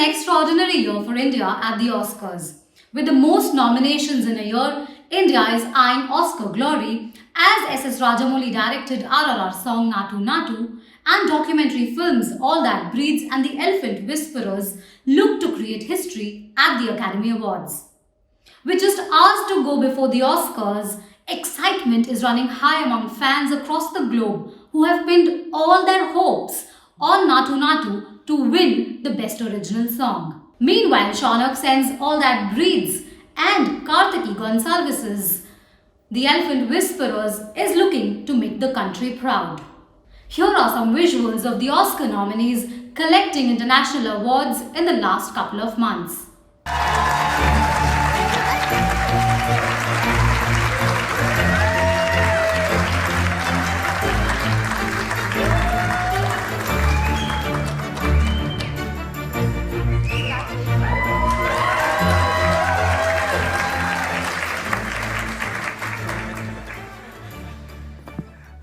extraordinary year for India at the Oscars. With the most nominations in a year, India is eyeing Oscar glory as SS Rajamouli directed RRR song Naatu Naatu and documentary films All That Breathes and The Elephant Whisperers look to create history at the Academy Awards. With just hours to go before the Oscars, excitement is running high among fans across the globe who have pinned all their hopes on Naatu Naatu to win the Best Original Song. Meanwhile, Shaunak sends All That Breathes and Kartiki Gonsalves' The Elephant Whisperers is looking to make the country proud. Here are some visuals of the Oscar nominees collecting international awards in the last couple of months.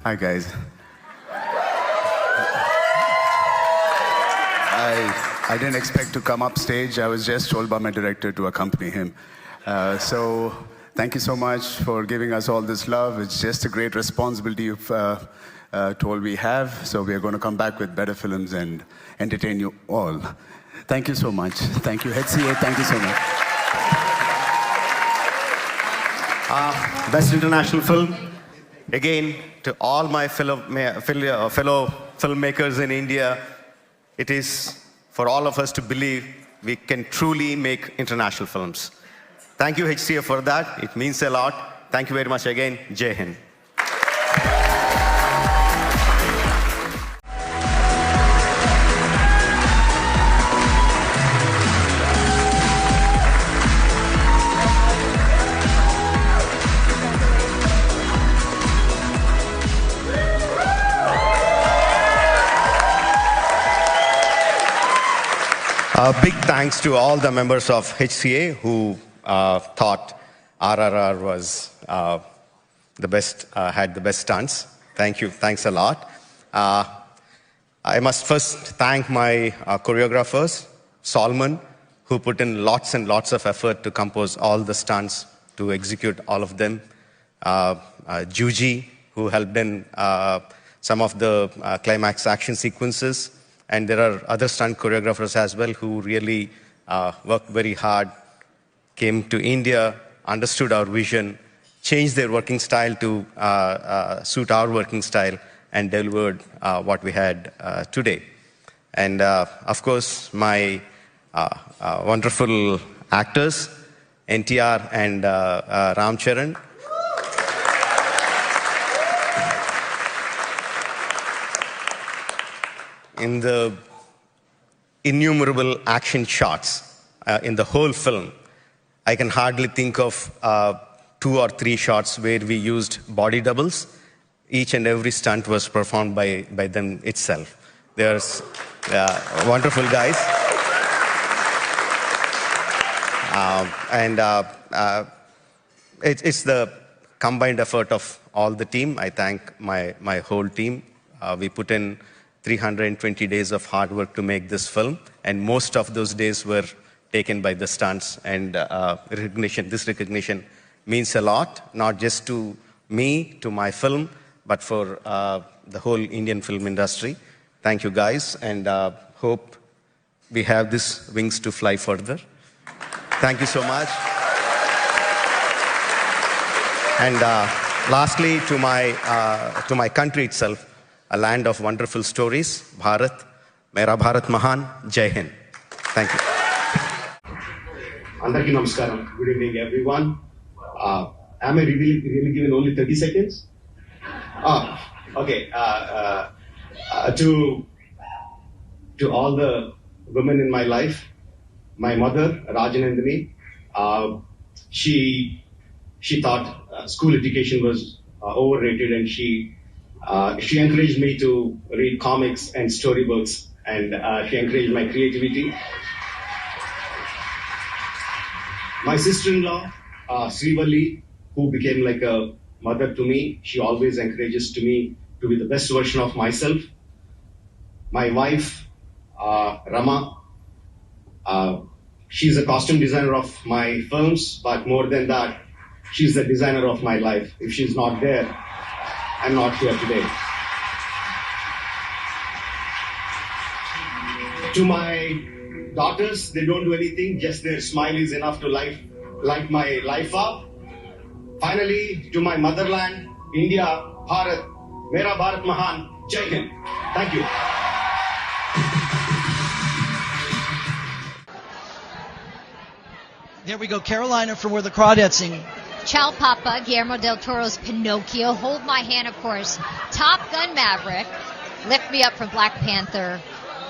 Hi guys. I didn't expect to come up stage. I was just told by my director to accompany him. So thank you so much for giving us all this love. It's just a great responsibility to all we have. So we are going to come back with better films and entertain you all. Thank you so much. Thank you, HCA. Thank you so much. Best International Film. Again, to all my fellow filmmakers in India, it is for all of us to believe we can truly make international films. Thank you, HCA, for that. It means a lot. Thank you very much again. Jai Hind. Big thanks to all the members of HCA who thought RRR was the best, had the best stunts. Thank you. Thanks a lot. I must first thank my choreographers, Solomon, who put in lots and lots of effort to compose all the stunts, to execute all of them. Juji, who helped in some of the climax action sequences. And there are other stunt choreographers as well who really worked very hard, came to India, understood our vision, changed their working style to suit our working style, and delivered what we had today. And of course, my wonderful actors, NTR and Ram Charan. In the innumerable action shots in the whole film, I can hardly think of 2 or 3 shots where we used body doubles. Each and every stunt was performed by them itself. They're wonderful guys. It's the combined effort of all the team. I thank my whole team. We put in 320 days of hard work to make this film, and most of those days were taken by the stunts, and this recognition means a lot, not just to me, to my film, but for the whole Indian film industry. Thank you guys, and hope we have these wings to fly further. Thank you so much. And lastly, to my country itself, a land of wonderful stories, Bharat, Mera Bharat Mahan, Jai Hind. Thank you. Andarki namaskaram. Good evening, everyone. Am I really given only 30 seconds? Okay. To all the women in my life, my mother, Rajanandani, she thought school education was overrated, and she encouraged me to read comics and storybooks, and she encouraged my creativity. My sister-in-law, Srivalli, who became like a mother to me, she always encourages me to be the best version of myself. My wife, Rama, She's a costume designer of my films, but more than that, she's the designer of my life. If she's not there, I'm not here today. To my daughters, they don't do anything, just their smile is enough to light my life up. Finally, to my motherland, India, Bharat, Mera Bharat Mahan, Jai Hind. Thank you. There we go, Carolina from where the crawdads sing. Ciao Papa, Guillermo del Toro's Pinocchio, Hold My Hand, of course, Top Gun Maverick, Lift Me Up from Black Panther,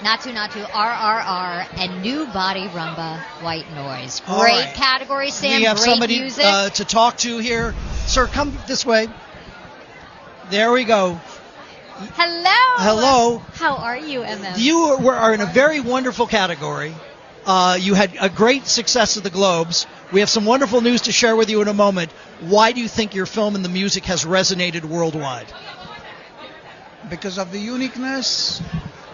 Naatu Naatu, RRR, and New Body Rumba, White Noise. Great category, Sam. We have great somebody music. to talk to here. Sir, come this way. There we go. Hello. Hello. How are you, MM? You are in a very wonderful category. You had a great success at the Globes. We have some wonderful news to share with you in a moment. Why do you think your film and the music has resonated worldwide? Because of the uniqueness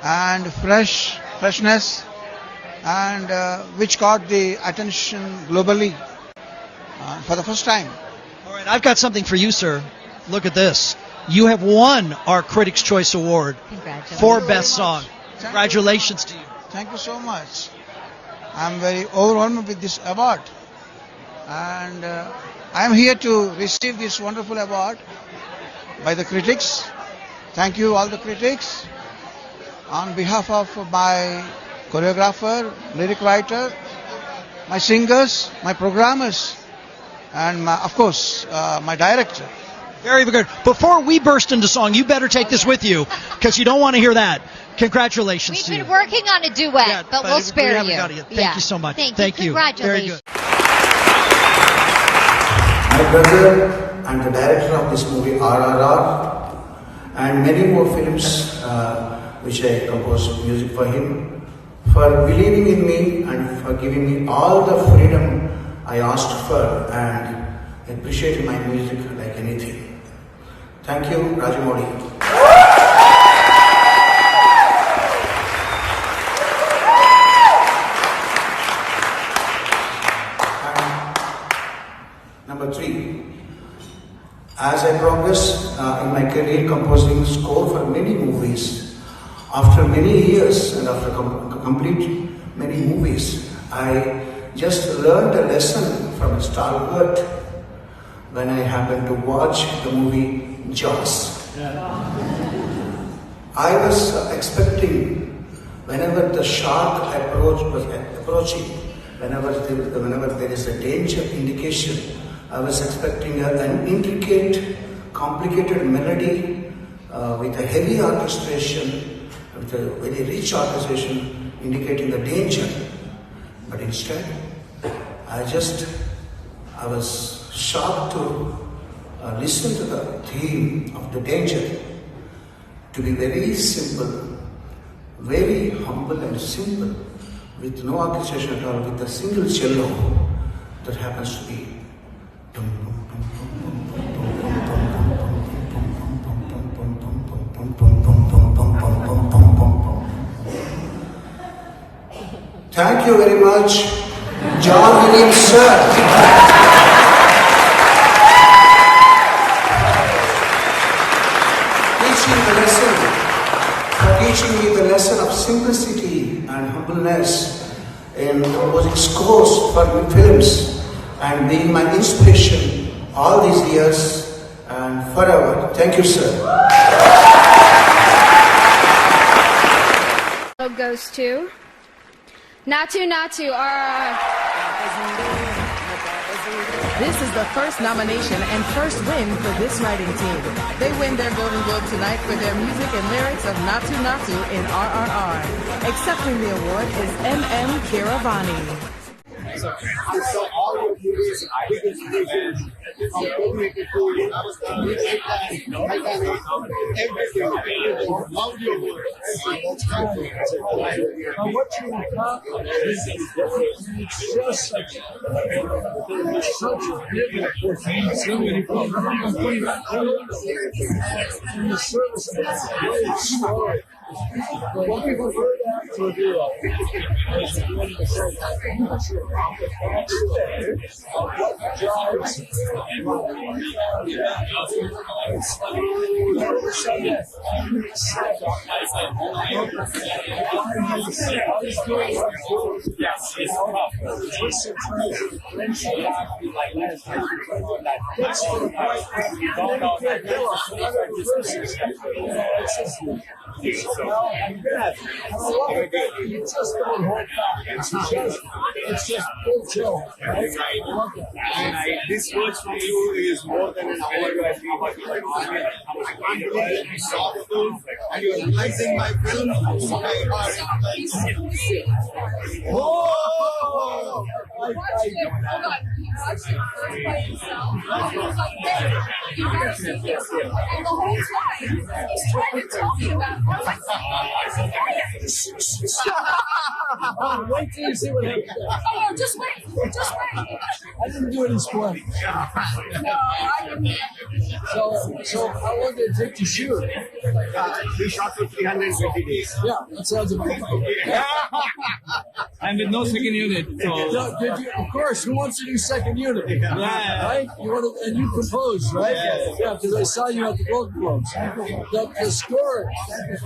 and freshness, and which caught the attention globally for the first time. All right, I've got something for you, sir. Look at this. You have won our Critics' Choice Award for Best Song. Congratulations to you. Thank you so much. I'm very overwhelmed with this award, and I'm here to receive this wonderful award by the critics. Thank you, all the critics. On behalf of my choreographer, lyric writer, my singers, my programmers, and of course, my director. Very good. Before we burst into song, you better take this with you, because you don't want to hear that. Congratulations to you. We've been working on a duet, but we'll spare you. Thank you so much. Thank you. Congratulations. Very good. My brother and the director of this movie, RRR, and many more films which I composed music for him, for believing in me and for giving me all the freedom I asked for, and appreciating my music like anything. Thank you, Rajamouli. Number 3, as I progress in my career composing score for many movies, after many years and after complete many movies, I just learned a lesson from a stalwart when I happened to watch the movie Jaws. I was expecting whenever the shark was approaching, whenever there is a danger indication, I was expecting an intricate, complicated melody with a heavy orchestration, with a very rich orchestration indicating the danger. But instead, I was shocked to listen to the theme of the danger to be very simple, very humble and simple, with no orchestration at all, with a single cello that happens to be. Thank you very much, John Williams, sir. Teaching me the lesson of simplicity and humbleness in composing scores for films and being my inspiration all these years and forever. Thank you, sir. Goes to Naatu Naatu, This is the first nomination and first win for this writing team. They win their Golden Globe tonight for their music and lyrics of Naatu Naatu in RRR. Accepting the award is MM Keeravaani. So all your movies, biggest vision, filmmaking for you, music everything. Love your work. And what you accomplish is just such a big opportunity. So many people in the service of a great story. What people heard to do it's just full chill. This words from you is more than an hour. I can't believe you saw the film and you're analyzing my film. Whoa! Wait till you see what happens. Oh, no, just wait. Just wait. I didn't do any spoiling. So how long did it take to shoot? We shot for 320 days. Yeah, that sounds about right. And with no second unit. So. Did you, of course, who wants to do second unit? Yeah. Right? You want to, and you composed, right? Yeah, because I saw you at the Golden Globes. The score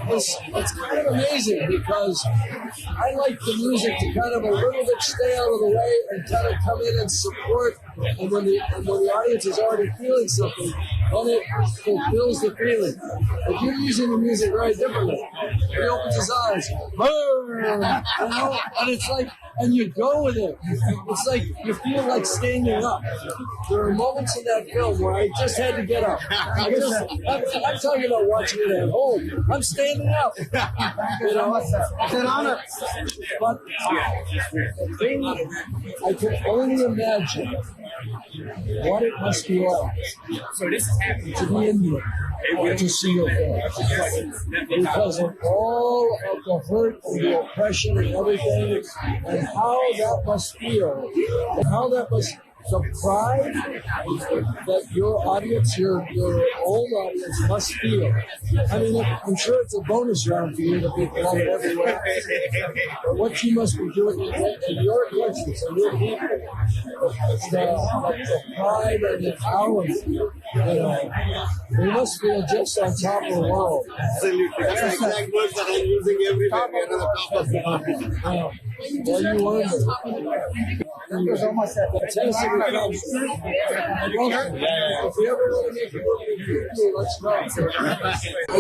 it's kind of amazing because I like the music to kind of a little bit stay out of the way and kind of come in and support. And when the audience is already feeling something, then it fulfills the feeling. But you're using the music very differently. He opens his eyes, boom, you know, and it's like, and you go with it. It's like you feel like standing up. There are moments in that film where I just had to get up. I'm talking about watching it at home. I'm standing up. You know, it's an honor. But the thing, I can only imagine what it must be like to be Indian or to see your film. Because of all of the hurt and the oppression and everything, and how that must feel, and how that must, the pride that your audience, your old audience must feel. I mean, I'm sure it's a bonus round for you to be beloved everywhere. But what you must be doing in your countries and your people, the pride and the power, you know, we must feel just on top of the world. Absolutely. That's the exact words that I'm using everywhere. We are on the top of the mountain. Well, you learned it. Thank you so much. Fantastic. If you ever want to make a movie, let's go. I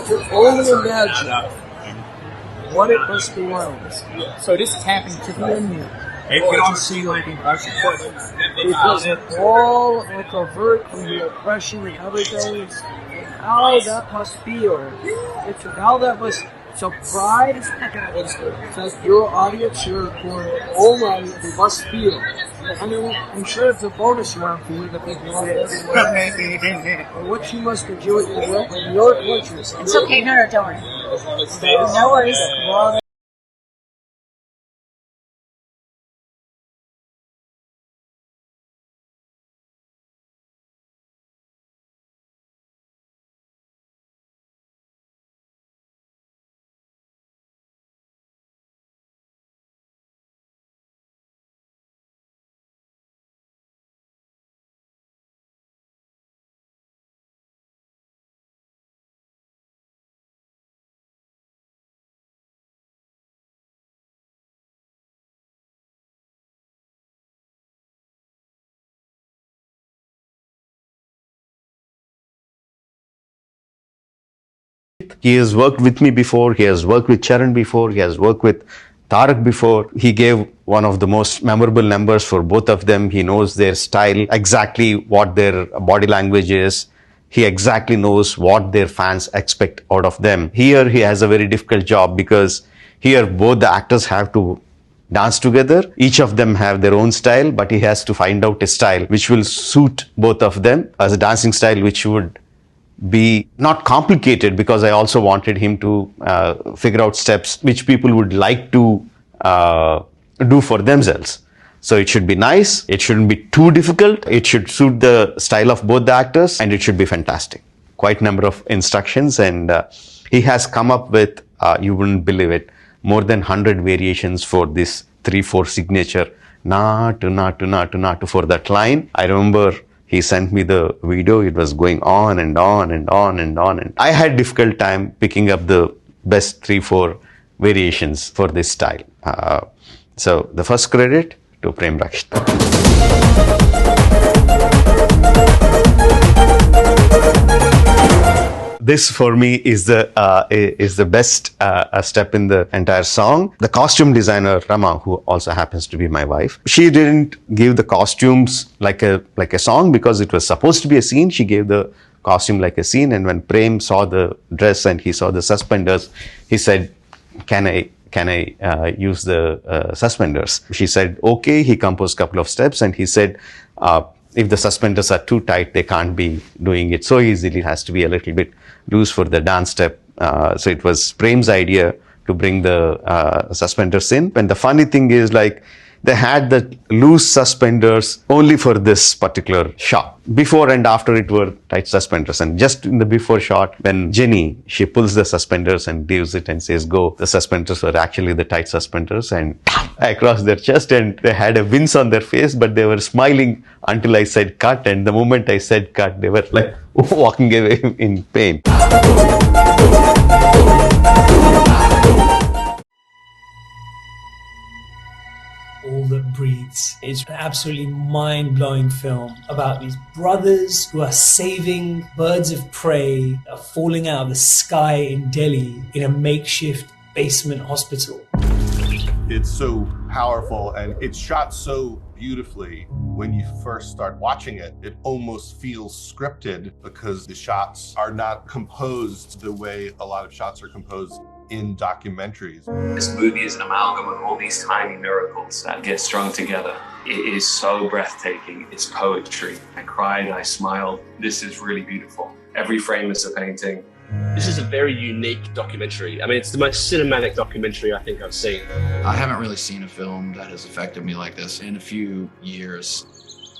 can only imagine what it must be like. So this is happening to be Indian. To see your because of all of the hurt and the oppression and everything, and how that must feel, how that must. So pride that your audience, your own audience must feel. I mean, I'm sure it's a bonus round for you that people love everywhere. What you must be doing in your countries. It's okay, no, don't worry. No worries. He has worked with me before, he has worked with Charan before, he has worked with Tarak before. He gave one of the most memorable numbers for both of them. He knows their style, exactly what their body language is. He exactly knows what their fans expect out of them. Here he has a very difficult job because here both the actors have to dance together. Each of them have their own style, but he has to find out a style which will suit both of them as a dancing style which would be not complicated, because I also wanted him to figure out steps which people would like to do for themselves. So it should be nice, it shouldn't be too difficult, it should suit the style of both the actors, and it should be fantastic. Quite a number of instructions, and he has come up with, you wouldn't believe it, more than 100 variations for this 3/4 signature Naatu Naatu Naatu Naatu for that line. I remember he sent me the video. It was going on and on and on and on. And I had difficult time picking up the best 3/4 variations for this style. So the first credit to Prem Rakshit. This for me is the best step in the entire song. The costume designer Rama, who also happens to be my wife, she didn't give the costumes like a song because it was supposed to be a scene. She gave the costume like a scene, and when Prem saw the dress and he saw the suspenders, he said, "Can I use the suspenders?" She said, "Okay." He composed a couple of steps and he said, if the suspenders are too tight, they can't be doing it so easily. It has to be a little bit loose for the dance step. So it was Prem's idea to bring the suspenders in. And the funny thing is, like, they had the loose suspenders only for this particular shot. Before and after it were tight suspenders. And just in the before shot, when Jenny, she pulls the suspenders and leaves it and says, "Go," the suspenders were actually the tight suspenders and across their chest, and they had a wince on their face, but they were smiling until I said cut. And the moment I said cut, they were like walking away in pain. All That Breathes. It's an absolutely mind-blowing film about these brothers who are saving birds of prey that are falling out of the sky in Delhi in a makeshift basement hospital. It's so powerful and it's shot so beautifully. When you first start watching it, it almost feels scripted because the shots are not composed the way a lot of shots are composed in documentaries. This movie is an amalgam of all these tiny miracles that get strung together. It is so breathtaking. It's poetry. I cried, I smiled. This is really beautiful. Every frame is a painting. This is a very unique documentary. I mean, it's the most cinematic documentary I think I've seen. I haven't really seen a film that has affected me like this in a few years.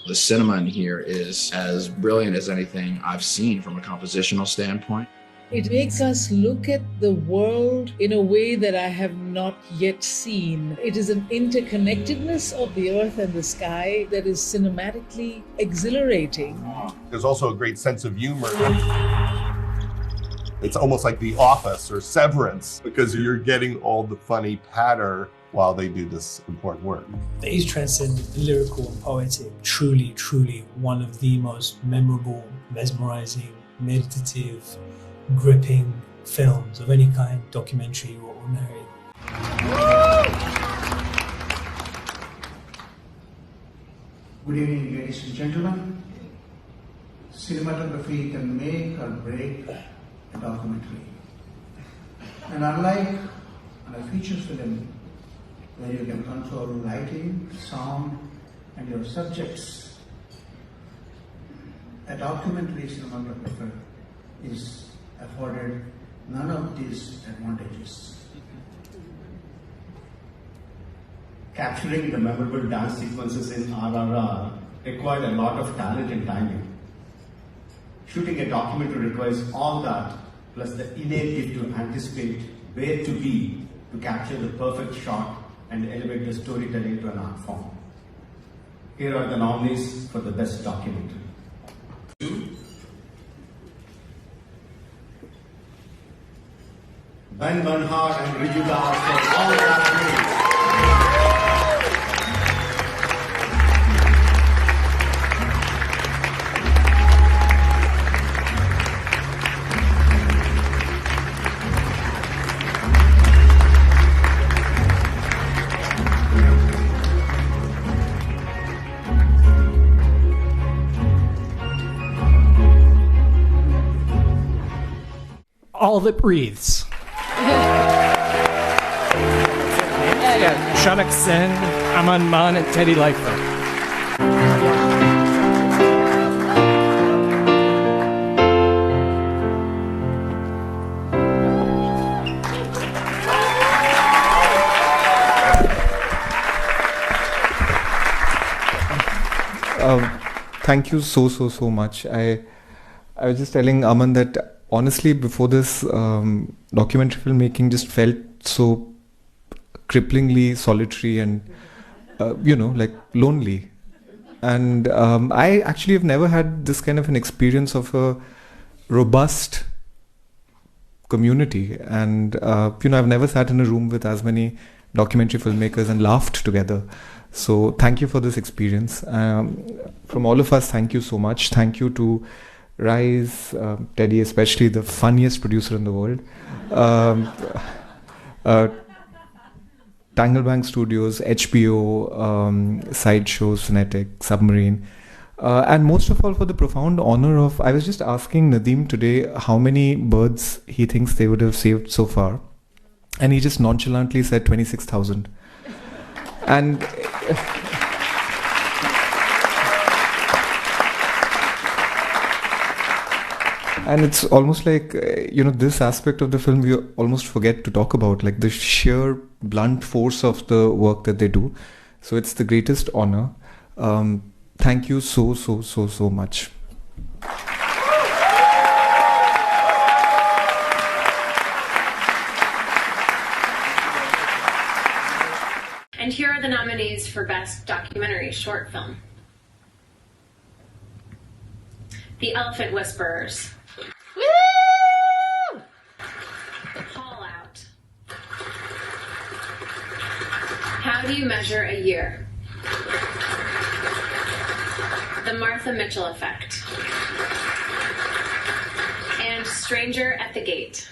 The cinema in here is as brilliant as anything I've seen from a compositional standpoint. It makes us look at the world in a way that I have not yet seen. It is an interconnectedness of the earth and the sky that is cinematically exhilarating. There's also a great sense of humor. It's almost like The Office or Severance because you're getting all the funny patter while they do this important work. It is transcendent, lyrical and poetic. Truly, truly one of the most memorable, mesmerizing, meditative, gripping films of any kind, documentary or narrative. Good evening, ladies and gentlemen. Cinematography can make or break a documentary. And unlike a feature film, where you can control lighting, sound, and your subjects, a documentary cinematographer is afforded none of these advantages. Capturing the memorable dance sequences in RRR required a lot of talent and timing. Shooting a documentary requires all that, plus the innate gift to anticipate where to be to capture the perfect shot and elevate the storytelling to an art form. Here are the nominees for the best documentary. Ben Banhar and Riju Das for All That Breathes. All That Breathes. Yeah, Shaunak Sen, Aman Man, and Teddy Leifer. Thank you so much. I was just telling Aman that honestly before this documentary filmmaking just felt so cripplingly solitary and, like lonely. And I actually have never had this kind of an experience of a robust community. And, I've never sat in a room with as many documentary filmmakers and laughed together. So thank you for this experience. From all of us, thank you so much. Thank you to Rise, Teddy, especially the funniest producer in the world. Tanglebank Studios, HBO, Sideshow, Cinetic, Submarine. And most of all for the profound honor of, I was just asking Nadeem today how many birds he thinks they would have saved so far. And he just nonchalantly said 26,000. And and it's almost like, this aspect of the film we almost forget to talk about, like the sheer blunt force of the work that they do. So it's the greatest honor. Thank you so much. And here are the nominees for Best Documentary Short Film. The Elephant Whisperers. Woo! Call Out. How Do You Measure a Year? The Martha Mitchell Effect. And Stranger at the Gate.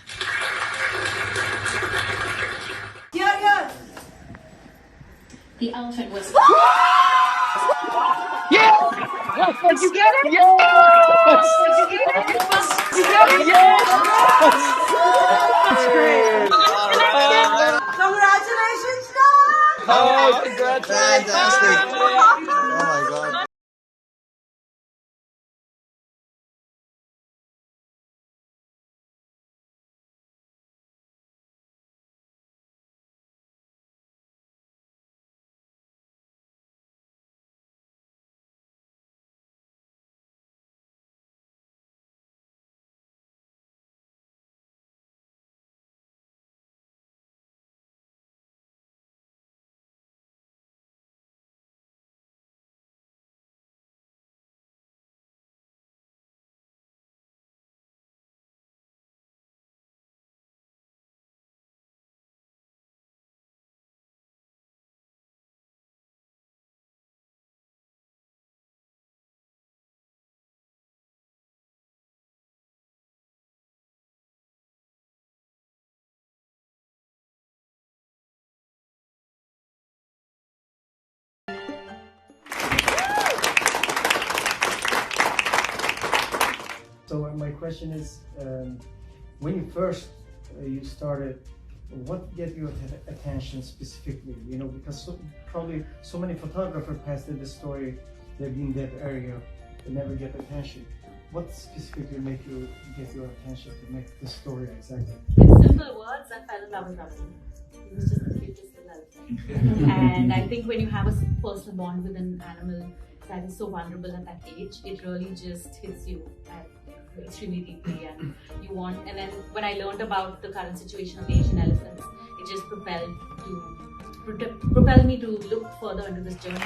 Yeah. The Elephant Whisperer. Yeah! Did you get it? Yes! Did you get it? You got it? Yes! That's great. Congratulations, John! Oh, congratulations! Fantastic. Oh my God. So my question is, when you first you started, what get your attention specifically? Because probably so many photographers passed in the story, they've been in that area, they never get attention. What specifically make you get your attention to make the story exactly? In simple words, I fell in love with Raman. He was just the cutest little elephant. And I think when you have a personal bond with an animal that is so vulnerable at that age, it really just hits you extremely deeply, and you want. And then when I learned about the current situation of the Asian elephants, it just propelled me to look further into this journey.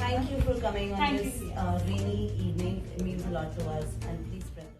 Thank you for coming on this rainy evening. It means a lot to us, and please